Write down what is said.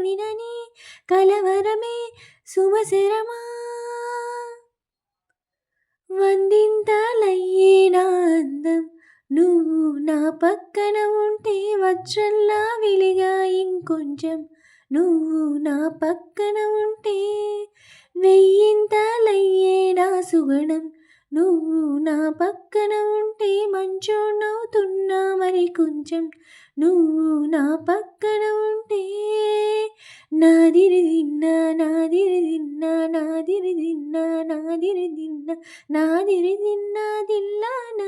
వినని కలవరమే సుమశరమా వందింతలయ్యే నా అందం నువ్వు నా పక్కన ఉంటే వజ్రంలా వెలిగా ఇంకొంచెం నువ్వు నా పక్కన ఉంటే వెయ్యింతలయ్యే నా సుగుణం నువ్వు నా పక్కన ఉంటే మంచోణ్ణవుతున్నా మరి కొంచెం నువ్వు నా పక్కన ఉంటే నాదిరి దిన్నా నాదిరి దిన్నా నాదిరి దిన్నా నాదిరి దిన్నా నాదిరి దిన్నా దిల్లానా